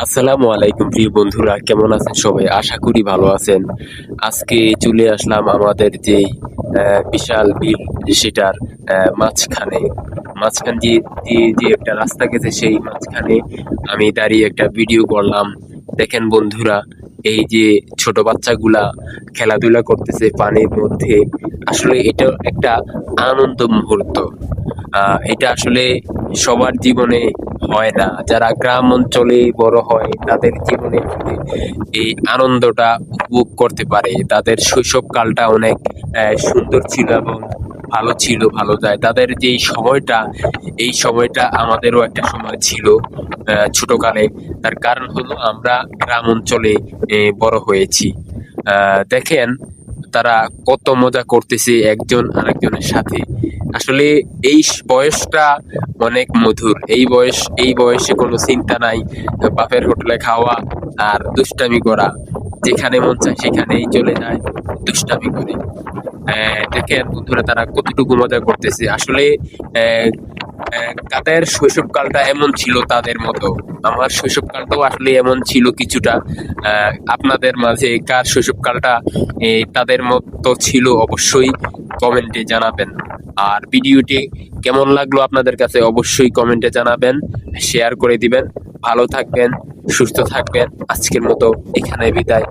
আসসালামু আলাইকুম প্রিয় বন্ধুরা, কেমন আছেন সবাই? আশা করি ভালো আছেন। আজকে চলে আসলাম আমাদের যেই বিশাল বিল, সেটার মাঝখানে মাঝখান দিয়ে দিয়ে যে একটা রাস্তা গেছে, সেই মাঝখানে আমি দাঁড়িয়ে একটা ভিডিও করলাম। দেখেন বন্ধুরা, এই যে ছোট বাচ্চাগুলা খেলাধুলা করতেছে পানির মধ্যে। আসলে এটা একটা আনন্দ মুহূর্ত। এটা আসলে সবার জীবনে হয় না। যারা গ্রাম অঞ্চলে বড় হয় তাদের জীবনে আসলে এই আনন্দটা উপভোগ করতে পারে। তাদের শৈশবকালটা অনেক সুন্দর ছিল এবং ভালো ছিল, ভালো যায়। তাদের যে এই সময়টা আমাদেরও একটা সময় ছিল ছোটকালে। তার কারণ হলো আমরা গ্রাম অঞ্চলে বড় হয়েছি। দেখেন তারা কত মজা করতেছে একজন আরেকজনের সাথে। আসলে এই বয়সটা অনেক মধুর। এই বয়সে কোনো চিন্তা নাই, বাপের হোটেলে খাওয়া আর দুষ্টামি করা। যেখানে মন চায় সেখানেই চলে যায়, দুষ্টামি করে। দেখেন বন্ধুরা, তারা কতটুকু মজা করতেছে। আসলে আহ, তাদের শৈশবকালটা এমন ছিল তাদের মতো। আমার শৈশবকালটাও আসলে এমন ছিল কিছুটা। আপনাদের মাঝে কার শৈশবকালটা তাদের মতো ছিল অবশ্যই কমেন্টে জানাবেন। আর ভিডিওটি কেমন লাগলো আপনাদের কাছে অবশ্যই কমেন্টে জানাবেন, শেয়ার করে দিবেন। ভালো থাকবেন, সুস্থ থাকবেন। আজকের মতো এখানে বিদায়।